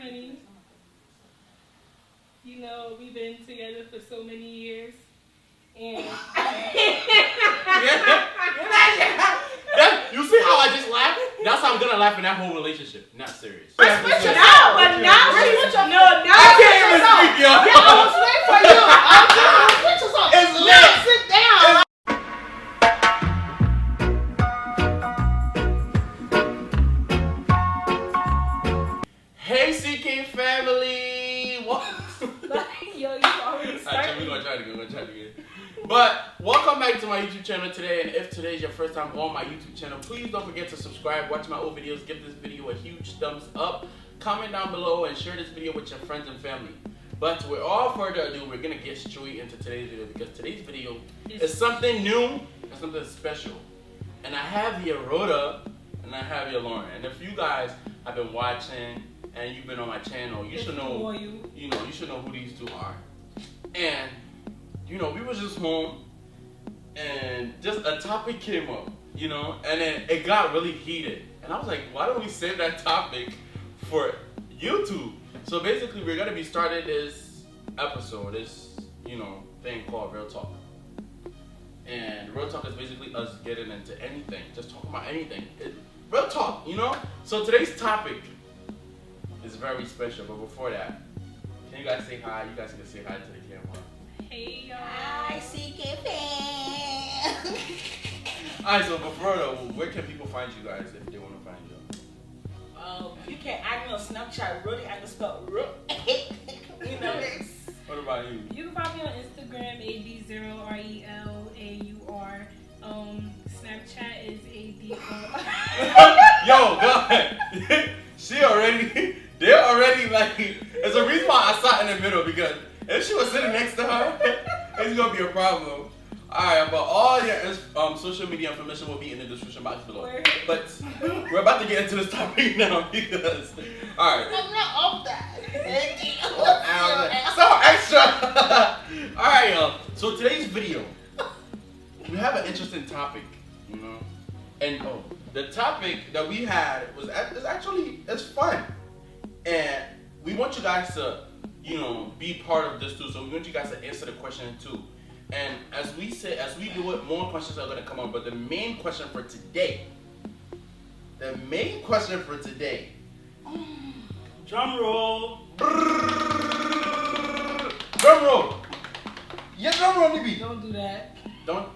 honey. You know, we've been together for so many years. And you see how I just laughed? That's how I'm gonna laugh in that whole relationship. Not serious. But now she now I can't even speak, yo. Yeah, I was waiting for you. I'm doing pictures on. It's lit. Sit down. Hey, CK family. What? Yo, you already started. Alright, we're gonna try it again. But welcome back to my YouTube channel today. And if today is your first time on my YouTube channel, please don't forget to subscribe, watch my old videos, give this video a huge thumbs up, comment down below, and share this video with your friends and family. But without further ado, we're gonna get straight into today's video because today's video is something new and something special. And I have here Rhoda and I have here Lauren. And if you guys have been watching and you've been on my channel, you should know you should know who these two are. And we was just home and just a topic came up, and then it got really heated. And I was like, why don't we save that topic for YouTube? So basically we're gonna be starting this episode, this thing called Real Talk. And Real Talk is basically us getting into anything, just talking about anything. Real talk, So today's topic is very special, but before that, can you guys say hi? You guys can say hi to the camera. Hey, y'all. Hi, CK Fam. Alright, so before though, where can people find you guys if they want to find you? You can add me on Snapchat, Rudy_Ru. What about you? You can find me on Instagram, AD0RELAUR. Snapchat is AD0. Yo, go ahead. They're already like, there's a reason why I sat in the middle because if she was sitting next to her, it's gonna be a problem. Alright, but all your social media information will be in the description box below. But we're about to get into this topic now because, alright. I'm not off that. So extra. Alright, y'all. So today's video, we have an interesting topic, and the topic that we had it's fun, and we want you guys to be part of this too. So we want you guys to answer the question too. And as we do it, more questions are gonna come up. But the main question for today, Drum roll. Drum roll. Yeah, drum roll, maybe. Don't do that. Don't.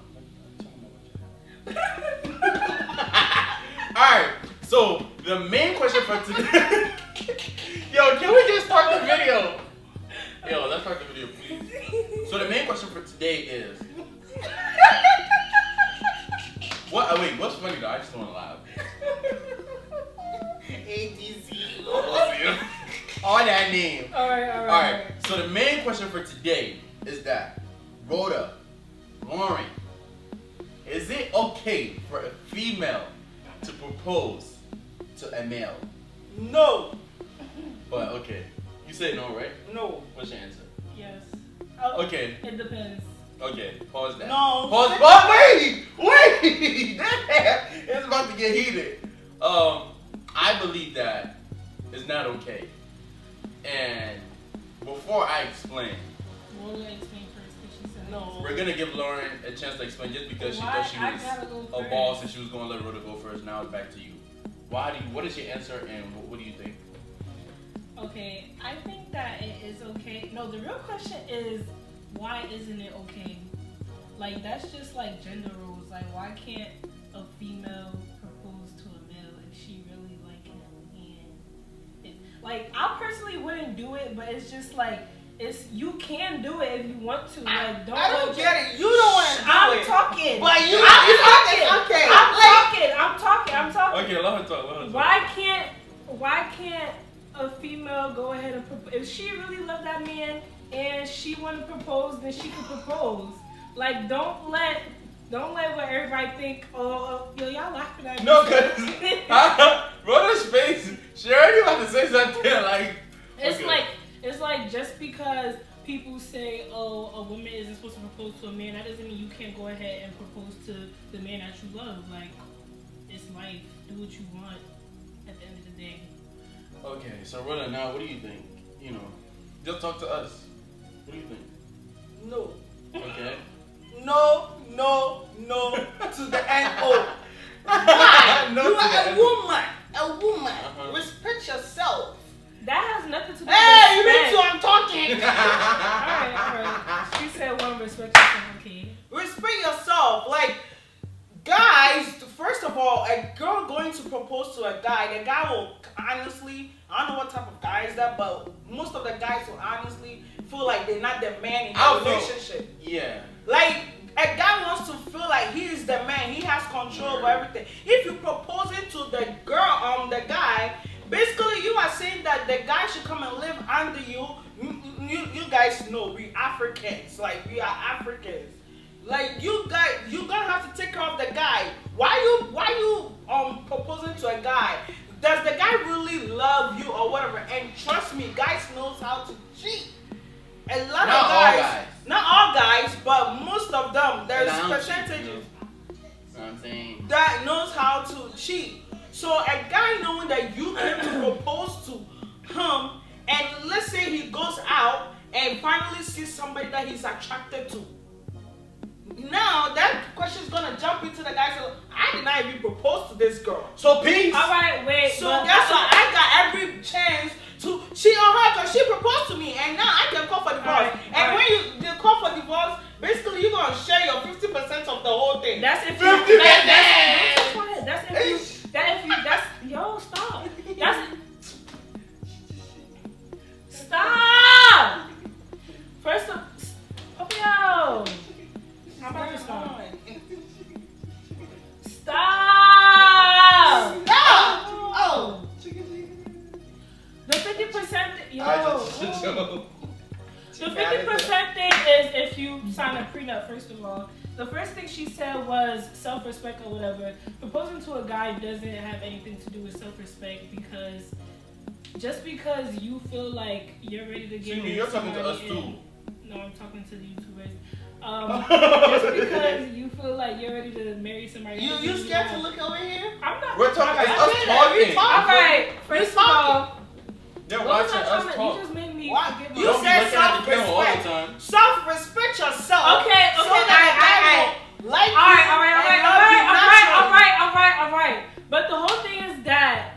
Alright, so the main question for today. Yo, can we just start the video? Yo, let's start the video, please. So the main question for today is what's funny though? I just want to laugh. ADZ. All that name. Alright. So the main question for today is that Rhoda, Lauren, is it okay for a female to propose to a male? No. But okay. You say no, right? No. What's your answer? Yes. Okay. It depends. Okay. Pause that. No. Pause. But wait. It's about to get heated. I believe that it's not okay. And before I explain, We'll let her explain first because she said No. we're gonna give Lauren a chance to explain just because she Why? thought she I was gotta go a first. boss and she was gonna let Rhoda go first. Now it's back to you. What is your answer and what do you think? Okay, I think that it is okay. No, the real question is, why isn't it okay? Like, that's just like gender roles. Like, why can't a female propose to a male if she really like him? And like, I personally wouldn't do it, but it's just like, you can do it if you want to. Like, I don't get it. You don't want to do I'm it. talking. But I'm okay. talking. Okay, let her talk. Why can't a female go ahead and propose? If she really loved that man and she want to propose, then she can propose. Like, don't let what everybody think. Yo, y'all laughing at me. No, cause Rhoda's face, she already about to say something like. It's like just because people say, a woman isn't supposed to propose to a man, that doesn't mean you can't go ahead and propose to the man that you love. Like, it's life. Do what you want at the end of the day. Okay, so Rilla, now what do you think? You know, just talk to us. What do you think? No. Okay. No to the N-O. Why? No You to are the a N-O. woman. Uh-huh. Respect yourself. That has nothing to do with Hey, you mean respect. to I'm talking. Alright. She said one respect yourself, okay. Respect yourself. Like, guys, first of all, a girl going to propose to a guy, the guy will honestly, I don't know what type of guy is that, but most of the guys will honestly feel like they're not the man in the relationship. Yeah. Like, a guy wants to feel like he is the man, he has control over everything. If you propose it to the girl, the guy, basically you are saying that the guy should come and live under you. You guys know we Africans, like we are Africans. Like you guys, you're gonna have to take care of the guy. Why you proposing to a guy? Does the guy really love you or whatever? And trust me, guys knows how to cheat. A lot of guys, not all guys, but most of them, there's percentages. You know what I'm saying? That knows how to cheat. So a guy knowing that you came to propose to him, and let's say he goes out and finally sees somebody that he's attracted to. Now that question is gonna jump into the guy. So I did not even propose to this girl. So peace. All right, wait. So that's why I got every chance to cheat on her because she proposed to me, and now I can call for divorce. When you call for divorce, basically you're gonna share your 50% of the whole thing. That's if you. 50%. That's if you. That's yo. Stop. Stop. First of, yo. I'm about to stop. Stop. Oh. The 50%. Yo. The 50% thing is if you sign a prenup, first of all. The first thing she said was self-respect or whatever. Proposing to a guy doesn't have anything to do with self-respect because just because you feel like you're ready to get married. You're talking to us too. No, I'm talking to the YouTubers. Just because you feel like you're ready to marry somebody. You scared to look over here? I'm not. We're talking. It's us talking. Alright, first of all. They're watching us talk. You just made me forget You Don't be said looking at the camera all the self-respect. time. Self-respect yourself. Okay, So that I like all right. But the whole thing is that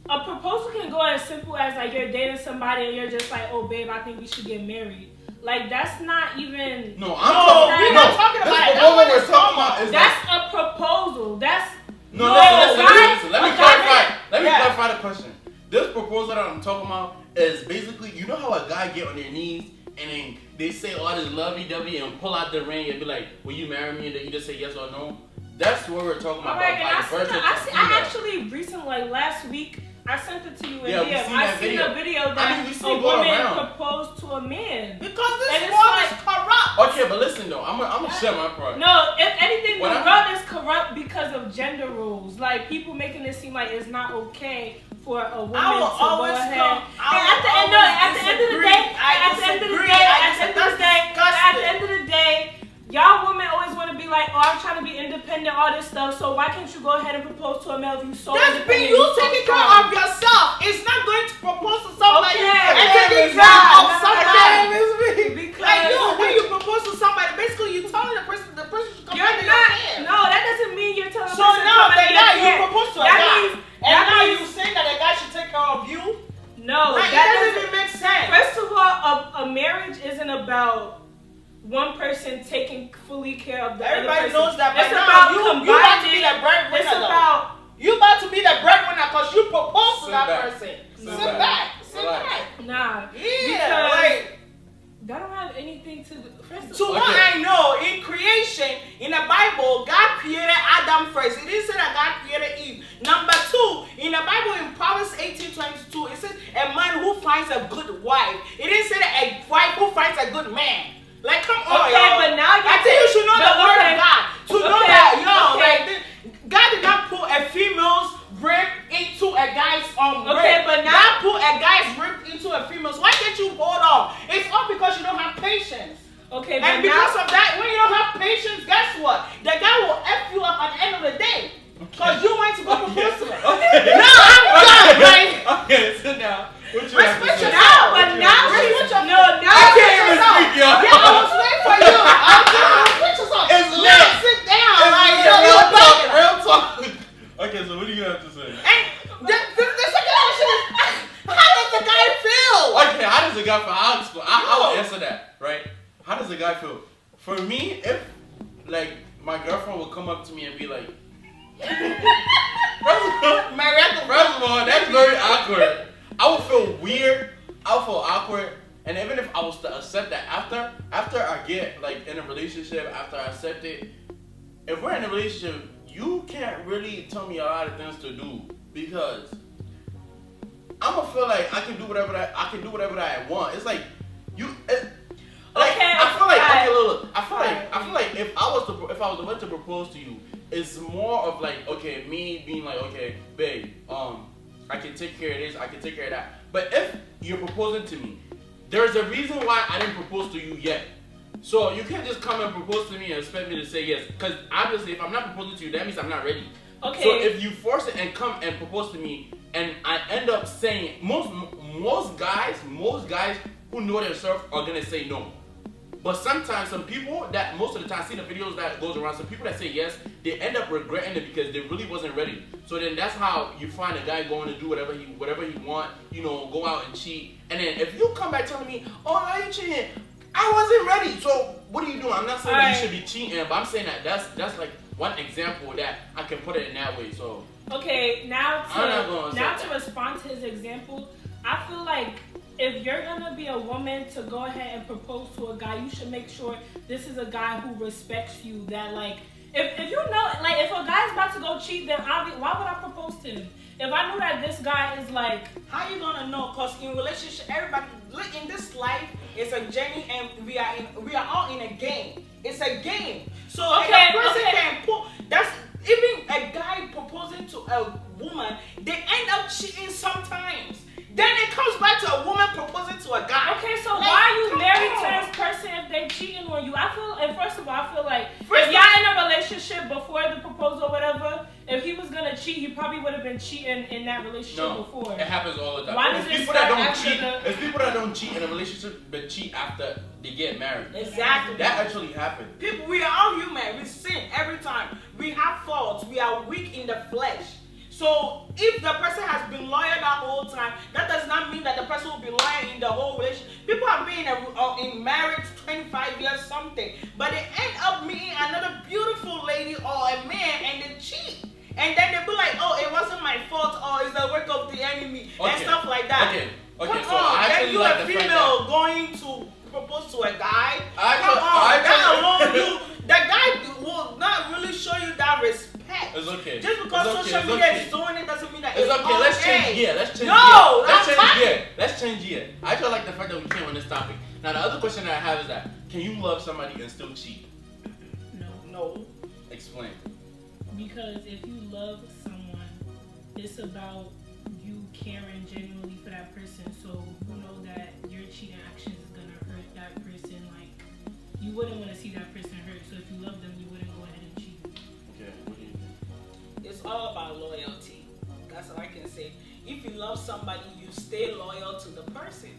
a proposal can go as simple as like you're dating somebody and you're just like, oh babe, I think we should get married. Like that's not even. No, we're not talking about it. What we're talking about is that's a proposal. That's no. Listen. Let me clarify the question. This proposal that I'm talking about is basically, you know how a guy get on their knees and then they say all this lovey-dovey and pull out the ring and be like, will you marry me? And then you just say yes or no. That's what we're talking about. Alright, and I actually recently, like last week, I sent it to you in DM. I seen a video that a woman proposed to a man. Because this world is corrupt. Okay, but listen though, I'm gonna share my part. No, if anything, the world is corrupt because of gender roles. Like people making it seem like it's not okay for a woman to go ahead. At the end of the day, y'all women always want to be like, oh, I'm trying to be independent, all this stuff. So why can't you go ahead and propose to a male if you so independent? That's being you taking care of yourself. It's not going to propose to somebody and taking care of somebody. Because when you propose to somebody, basically you're telling the person should come under your care. No, that doesn't mean you're telling the person to come under your care. So now you propose to a guy, and now you saying that a guy should take care of you? No, that doesn't even make sense. First of all, a marriage isn't about one person taking fully care of the other person. Everybody knows that. It's about combining. You about to be the breadwinner. It's about you about to be the breadwinner because you proposed to that person. Sit back. Nah. Yeah. Like that don't have anything to do. What I know, in creation, in the Bible, God created Adam first. It didn't say that God created Eve. Number 2, in the Bible, in Proverbs 18:22, it says a man who finds a good wife. It didn't say that a wife who finds a good man. Like, come on, okay, but now I think you should know the word of God. To know that, like, God did not put a female's rib into a guy's rib. But now God put a guy's rib into a female's. Why can't you hold on? It's all because you don't have patience. Okay, and because of that, when you don't have patience, guess what? The guy will F you up at the end of the day. Because you went to go propose to her. No, I'm done, right? Okay, sit down. What you have to Respect say? yourself. But now she's no. I can't even speak, yo. Yeah, I was waiting for you. I was saying, respect yourself. It's Now lit. sit down. It's Like, lit. you're Real talk. bugging. Real talk. Okay, so what do you have to say? And the second question is, how does the guy feel? Okay, how does a guy feel? I'll answer that, right? How does a guy feel? For me, if like my girlfriend would come up to me and be like, first of all, that's very awkward. I would feel weird. I would feel awkward. And even if I was to accept that after I get like in a relationship, after I accept it, if we're in a relationship, you can't really tell me a lot of things to do because I'm gonna feel like I can do whatever I want. It's like I feel like okay, look. I feel like if I was about to propose to you, it's more of like okay, me being like okay, babe, I can take care of this, I can take care of that. But if you're proposing to me, there's a reason why I didn't propose to you yet. So you can't just come and propose to me and expect me to say yes. Because obviously, if I'm not proposing to you, that means I'm not ready. Okay. So if you force it and come and propose to me, and I end up saying most guys who know themselves are gonna say no. But sometimes some people that most of the time I see the videos that goes around, some people that say yes, they end up regretting it because they really wasn't ready. So then that's how you find a guy going to do whatever he want, go out and cheat. And then if you come back telling me, oh, now you cheating, I wasn't ready. So what are you doing? I'm not saying that you should be cheating, but I'm saying that that's like one example that I can put it in that way. So okay, now to respond to his example, I feel like if you're gonna be a woman to go ahead and propose to a guy, you should make sure this is a guy who respects you. That like, if you know, like, if a guy's about to go cheat, then why would I propose to him? If I knew that this guy is like, how you gonna know? Cause in relationship, everybody in this life is a journey, and we are all in a game. It's a game. So okay, a person can pull. That's even a guy proposing to a woman. They end up cheating sometimes. Then it comes back to a woman proposing to a guy. Okay, so like, why are you married to this person if they cheating on you? And first of all, I feel like if y'all in a relationship before the proposal or whatever, if he was gonna cheat, he probably would have been cheating in that relationship before. It happens all the time. Why does it start after the... It's people that don't cheat in a relationship but cheat after they get married. Exactly. That actually happens. People, we are all human. We sin every time. We have faults. We are weak in the flesh. So if the person has been loyal that whole time, that does not mean that the person will be loyal in the whole relationship. People have been in marriage 25 years something, but they end up meeting another beautiful lady or a man and they cheat. And then they be like, oh, it wasn't my fault, or it's the work of the enemy, and stuff like that. Okay, come so on, then you like a female going to propose to a guy. The guy will not really show you that respect. It's okay. Just because social media is doing it doesn't mean that it's okay. Let's change gear. Let's change gear. I feel like the fact that we came on this topic. Now the other question that I have is that can you love somebody and still cheat? No. Explain. Because if you love someone, it's about you caring genuinely for that person. So you know that your cheating actions is gonna hurt that person. Like you wouldn't want to see that person hurt. So if you love them, you wouldn't go ahead and cheat. Okay. What do you think? It's all about loyalty. That's all I can say. If you love somebody, you stay loyal to the person.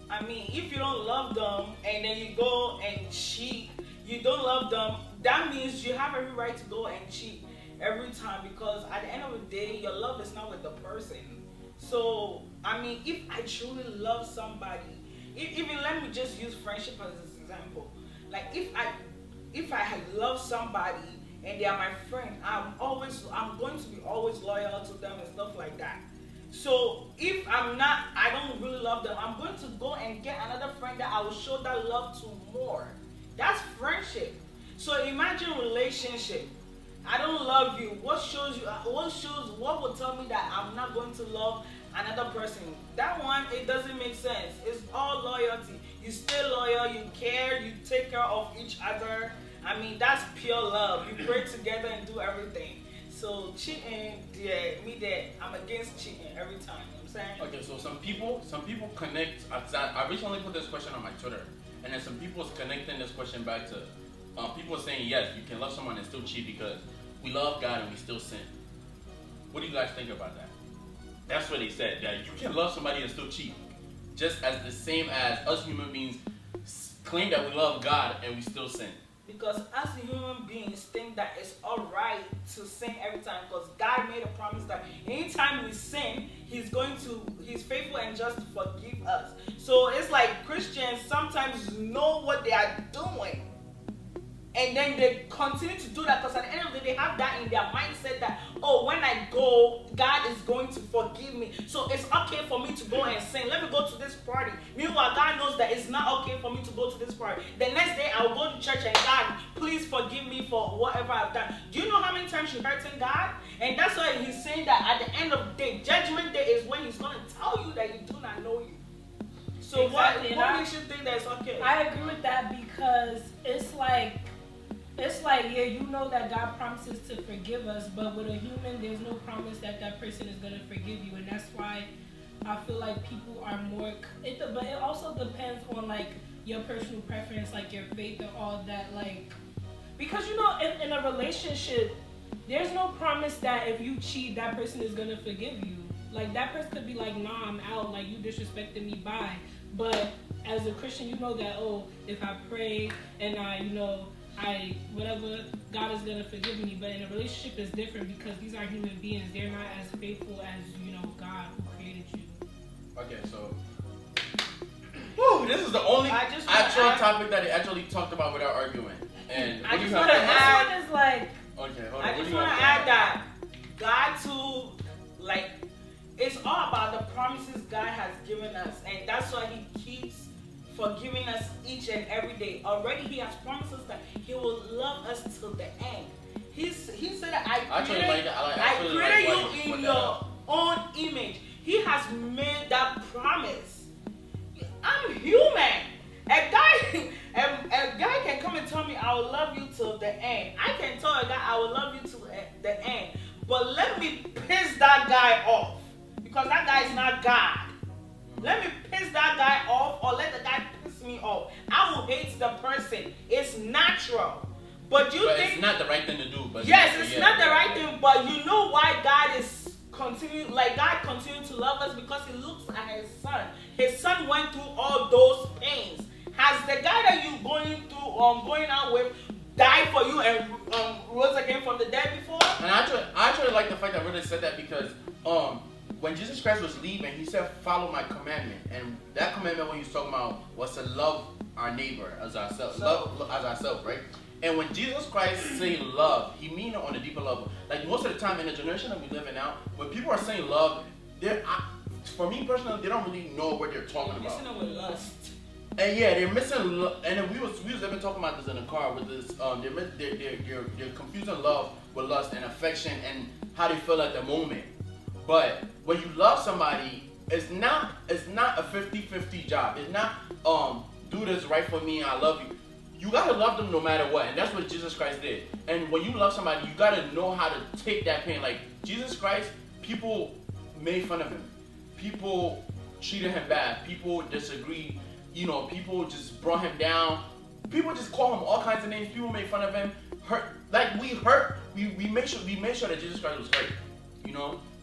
I mean, if you don't love them and then you go and cheat, you don't love them, that means you have every right to go and cheat every time, because at the end of the day, your love is not with the person. So, I mean, if I truly love somebody, even let me just use friendship as an example. Like, if I love somebody and they are my friend, I'm going to be always loyal to them and stuff like that. So if I don't really love them, I'm going to go and get another friend that I will show that love to more. That's friendship. So imagine relationship. I don't love you. What will tell me that I'm not going to love another person? That one, it doesn't make sense. It's all loyalty. You stay loyal, you care, you take care of each other. I mean, that's pure love. You pray together and do everything. So cheating, I'm against cheating every time. You know what I'm saying? Okay, so some people connect. I recently put this question on my Twitter, and then some people's connecting this question back to people saying yes, you can love someone and still cheat because we love God and we still sin. What do you guys think about that? That's what they said, that you can love somebody and still cheat. Just as the same as us human beings claim that we love God and we still sin. Because as human beings think that it's alright to sin every time, because God made a promise that anytime we sin, He's faithful and just to forgive us. So it's like Christians sometimes know what they are doing, and then they continue to do that because at the end of the day they have that in their mindset that, oh, when I go, God is going to forgive me. So it's okay for me to go and sin. Let me go to this party. Meanwhile, God knows that it's not okay for me to go to this party. The next day I will go to church and, God, please forgive me for whatever I've done. Do you know how many times you're hurting God? And that's why He's saying that at the end of the day, judgment day is when He's going to tell you that He do not know you. So Exactly. what makes you think that's okay? I agree with that because it's like, yeah, you know that God promises to forgive us, but with a human, there's no promise that that person is going to forgive you. And that's why I feel like people are more, but it also depends on like your personal preference, like your faith and all that. Like, because you know, in a relationship, there's no promise that if you cheat, that person is going to forgive you. Like, that person could be like, nah, I'm out, like, you disrespected me, bye. But as a Christian, you know that, oh, if I pray and whatever, God is gonna forgive me. But in a relationship, it's different because these are human beings. They're not as faithful as, God who created you. Okay, so this is the only actual topic that they actually talked about without arguing. And I just want to add, this one is like, okay, hold on. I just want to add that God too, like, it's all about the promises God has given us, and that's why He keeps forgiving us each and every day. Already He has promised us that He will love us till the end. He said that I created you in your own image. He has made that promise. I'm human. A guy can come and tell me I will love you till the end. I can tell a guy I will love you till the end. But let me piss that guy off, because that guy is not God. Let me piss that guy off, or let the guy piss me off. I will hate the person. It's natural. But think it's not the right thing to do. But yes, it's not the right thing. But you know why God is continuing? Like, God continues to love us because He looks at His Son. His Son went through all those pains. Has the guy that you going out with died for you and rose again from the dead before? And I actually like the fact that Rita said that because when Jesus Christ was leaving, He said, "Follow my commandment." And that commandment, when He was talking about, was to love our neighbor as ourselves, love as ourselves, right? And when Jesus Christ say love, He mean it on a deeper level. Like, most of the time in the generation that we live in now, when people are saying love, for me personally, they don't really know what they're talking about. Missing it with lust. And yeah, they're missing. And then we was even talking about this in the car with this. They're confusing love with lust and affection and how they feel at the moment. But when you love somebody, it's not a 50-50 job. It's not do this right for me, I love you. You gotta love them no matter what, and that's what Jesus Christ did. And when you love somebody, you gotta know how to take that pain. Like Jesus Christ, people made fun of Him. People treated Him bad. People disagreed. People just brought Him down. People just call Him all kinds of names. People made fun of Him. We made sure that Jesus Christ was hurt.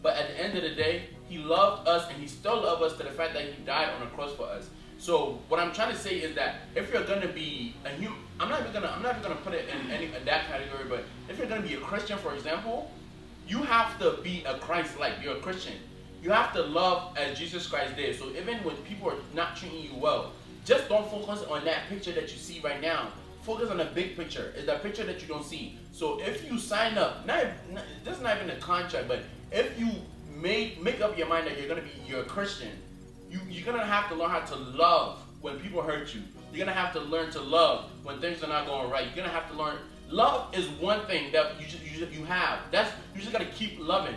But at the end of the day, He loved us, and He still loves us to the fact that He died on the cross for us. So what I'm trying to say is that if you're gonna be a human, I'm not even gonna put it in that category. But if you're gonna be a Christian, for example, you have to be a Christ-like. You're a Christian. You have to love as Jesus Christ did. So even when people are not treating you well, just don't focus on that picture that you see right now. Focus on the big picture. It's that picture that you don't see. So if you sign up, that's not even a contract, but if you make up your mind that you're a Christian, you're gonna have to learn how to love when people hurt you. You're gonna have to learn to love when things are not going right. You're gonna have to learn. Love is one thing that you have. You just gotta keep loving.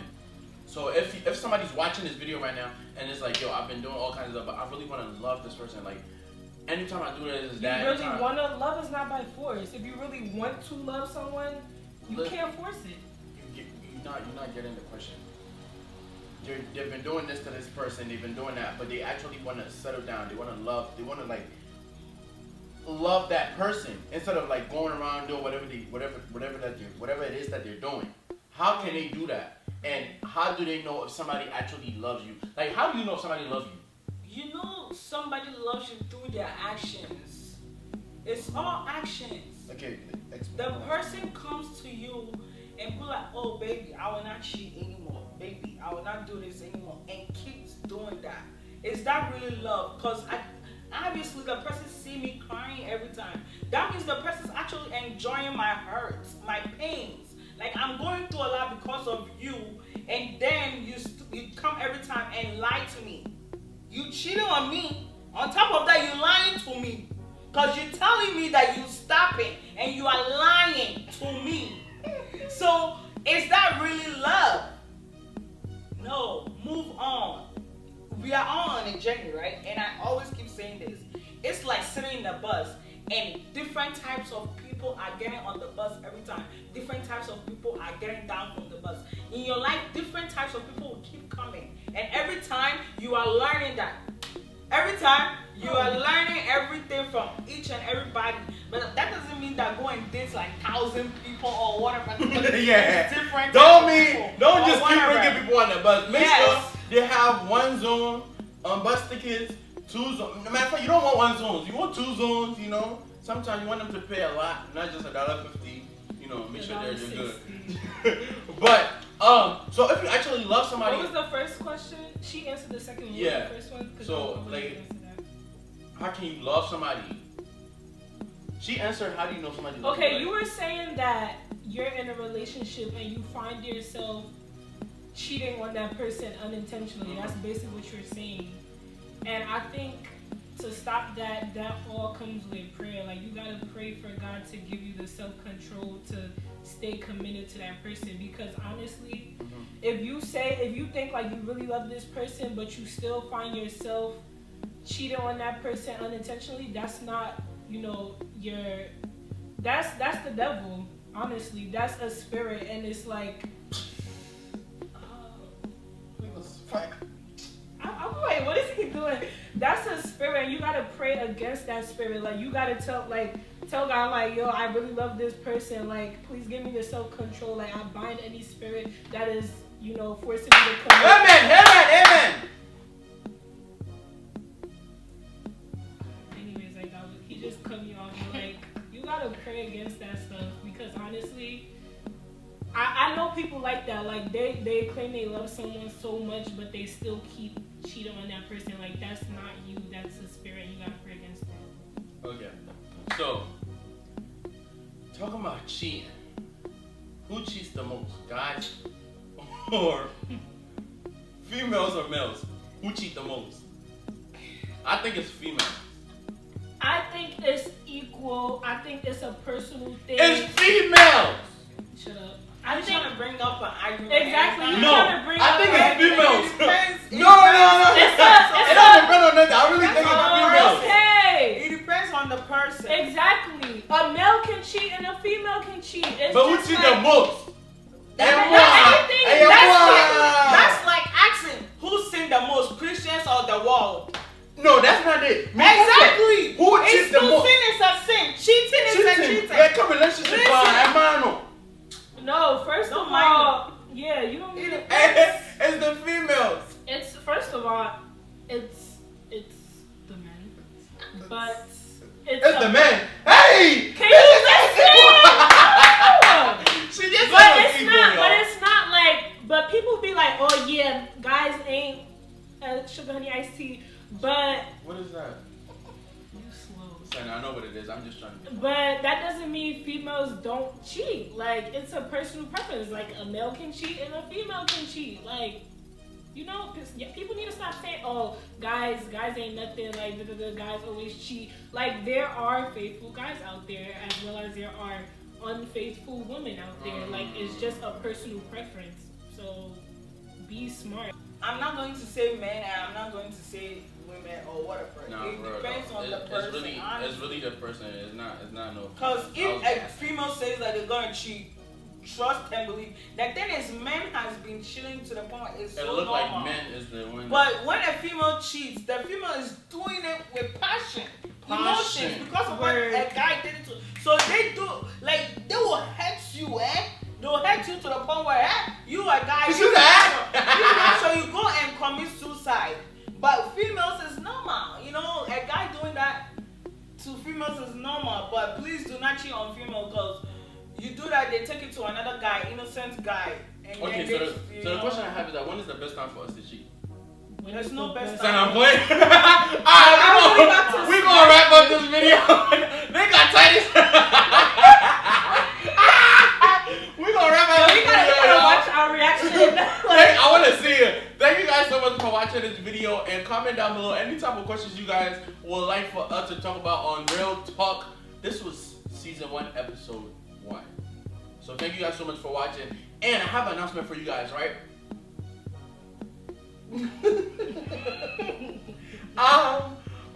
So if somebody's watching this video right now and it's like, yo, I've been doing all kinds of stuff, but I really want to love this person. Like, anytime I do this, that. You really want to love is not by force. If you really want to love someone, you can't force it. You're not getting the question. They've been doing this to this person. They've been doing that, but they actually want to settle down. They want to love. They want to love that person instead of going around doing whatever it is that they're doing. How can they do that? And how do they know if somebody actually loves you? Like, how do you know if somebody loves you? You know somebody loves you through their actions. It's all actions. Okay. The person comes to you and be like, oh baby, I will not cheat anymore. Baby, I will not do this anymore. And keeps doing that. Is that really love? Because obviously the person see me crying every time. That means the person's actually enjoying my hurts, my pains. Like I'm going through a lot because of you. And then you come every time and lie to me. You cheating on me. On top of that, you lying to me. Because you're telling me that you stop it. And you are lying to me. So, is that really love? No. Move on. We are all on a journey, right? And I always keep saying this. It's like sitting in a bus. And different types of people are getting on the bus every time. Different types of people are getting down from the bus. In your life, different types of people will keep coming. And every time you are learning that. Every time you are learning everything from each and everybody. But that doesn't mean that go and date like 1,000 people or whatever. Yeah. Different Don't just keep whatever. bringing people on the bus. Make sure they have one zone on bus tickets. 2 zones. No matter of fact, you don't want 1 zone. You want 2 zones, you know. Sometimes you want them to pay a lot, not just $1.50. You know, make sure they're good. But so if you actually love somebody, what was the first question? She answered the second one. Yeah. The first one. So like, how can you love somebody? She answered, how do you know somebody loves you? Okay, you were saying that you're in a relationship and you find yourself cheating on that person unintentionally. That's basically what you're saying. And I think to stop that all comes with prayer. Like, you gotta pray for God to give you the self-control to stay committed to that person. Because honestly, if you think like you really love this person, but you still find yourself cheating on that person unintentionally, that's not, you know, that's the devil. Honestly, that's a spirit, and it's like, I'm like, what is he doing? That's a spirit, and you gotta pray against that spirit. Like, you gotta tell God, like, yo, I really love this person. Like, please give me the self-control. Like, I bind any spirit that is, you know, forcing me to commit. Amen. Anyways, like, he just cut me off. Like, you gotta pray against that stuff, because honestly, I know people like that. Like, they claim they love someone so much, but they still keep cheating on that person. Like, that's not you. That's a spirit. You gotta pray against that. Okay. So, talking about cheating. Who cheats the most? Guys or females or males? Who cheat the most? I think it's females. I think it's equal. I think it's a personal thing. It's females! Shut up. I'm trying to bring up an argument. Exactly. You're No, trying to bring I up think an it's females. It No. It's It doesn't depend on nothing. I really think it's Oh, females. Okay. depends on the person. Exactly. A male can cheat and a female can cheat. It's But who just cheat like, the most? That's like asking who sinned the most, Christians or the world. No, that's not it. Exactly. Who cheats the most? Sin is a sin. Cheating is a cheating. Yeah, come relationship, hermano. No, first Don't of mind all, yeah, you don't need it. It's the females. It's first of all, it's the men, but It's the men. Hey! Can you listen? She just But said it's equal, not. y'all. But it's not like. But people be like, oh yeah, guys ain't sugar honey iced tea. But What is that? you slow. Son, I know what it is. I'm just trying to. But that doesn't mean females don't cheat. Like, it's a personal preference. Like, a male can cheat and a female can cheat. Like, you know, 'cause people need to stop saying, oh, guys ain't nothing. Like, the guys always cheat. Like, there are faithful guys out there, as well as there are unfaithful women out there. Like, it's just a personal preference. So, be smart. I'm not going to say men and I'm not going to say women or whatever. Nah, it bro, depends on the person. It's really the person. It's not no. Because if a female says that they're going to cheat, trust and believe. The thing is, men has been cheating to the point it's It so look normal. like men is the one. But when a female cheats, the female is doing it with passion. Emotions, because of what a guy did it to. So they do, like, they will hurt you, They'll hurt you to the point where you a guy. You that? So you go and commit suicide. But females is normal. You know, a guy doing that to females is normal. But please do not cheat on female girls. You do that, they take it to another guy, innocent guy. And Okay, then so the question I have is that when is the best time for us to cheat? There's no best Son, time. I'm playing. Alright, we're gonna wrap up this video. They got tight. We're gonna wrap up this video. We gotta watch our reaction. Hey, I wanna see it. Thank you guys so much for watching this video and comment down below any type of questions you guys would like for us to talk about on Real Talk. This was season 1, episode 1. So thank you guys so much for watching. And I have an announcement for you guys, right?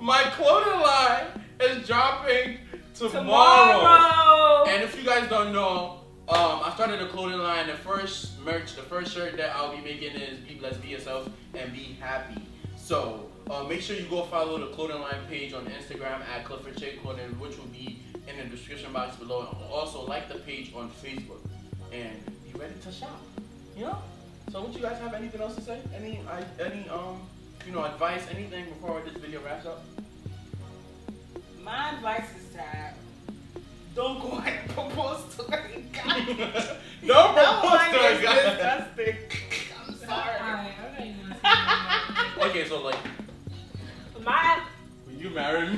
My clothing line is dropping tomorrow. And if you guys don't know, I started a clothing line. The first merch, the first shirt that I'll be making is Be Blessed, Be Yourself, and Be Happy. So make sure you go follow the clothing line page on Instagram at Clifford J Clothing, which will be in the description box below. And also like the page on Facebook and be ready to shop. You know? So would you guys have anything else to say? Any advice, anything before this video wraps up? My advice is that don't go and propose to a guy. Don't That propose one to a is guy. disgusting. I'm sorry. Alright, I'm not even gonna say that. Okay, so like, will you marry me?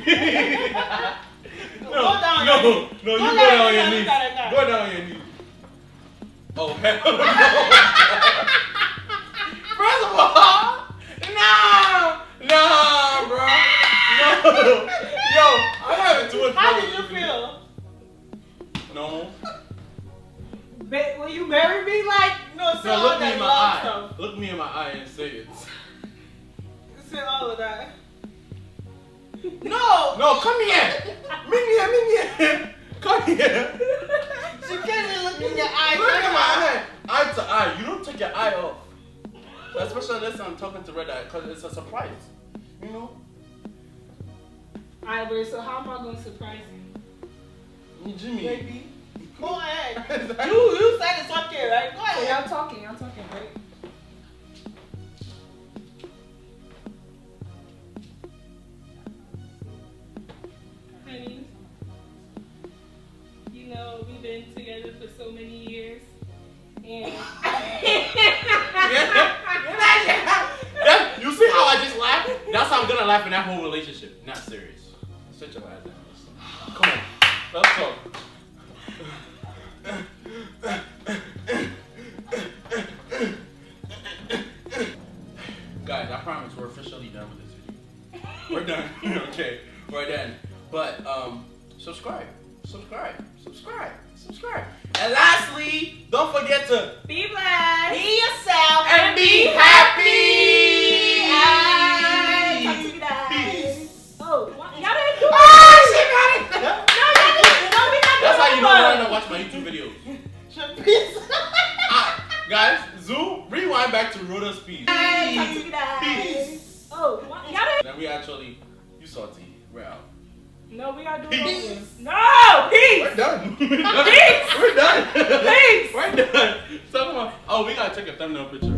Go down. No, you Go go down, down on go your down, knees. go down, go down. Go down on your knees. Oh hell no! First of all, no, bro, no. Yo, I'm having too much fun. How did with you feel? No. Will you marry me? Like, No, say No, all look me that in my love eye. stuff. Look me in my eye and say it. Say all of that. No, come here. Meet me here. Come here. She can't even look in your eyes. Look at my eye. Eye to eye. You don't take your eye off. Especially unless I'm talking to Red Eye, because it's a surprise. You know? Alright, wait, so how am I gonna surprise you? Jimmy. Baby. Go ahead. You said it's okay, right? Go So ahead. y'all talking, right? Honey, you know, we've been together for so many years. And You see how I just laughed? That's how I'm gonna laugh in that whole relationship. Not serious. Sit your ass down. Come on. Let's talk. Guys, I promise we're officially done with this video. We're done. Okay, we're done. But subscribe. And lastly, don't forget to be blessed. Be yourself and be happy. Talk to you guys. Peace. Oh, y'all didn't do it. She got it. No, y'all didn't. No, we not That's how you know doing when I it. don't watch my YouTube videos. Peace. Guys, Zoo, rewind back to Rhoda's speech. Talk to you guys. Peace. Oh, y'all didn't. Then we actually, you salty. We're out. No, we gotta do Peace. it. No, peace. We're done. Peace. We're done. Peace. We're done. So, come on. Oh, we gotta take a thumbnail picture.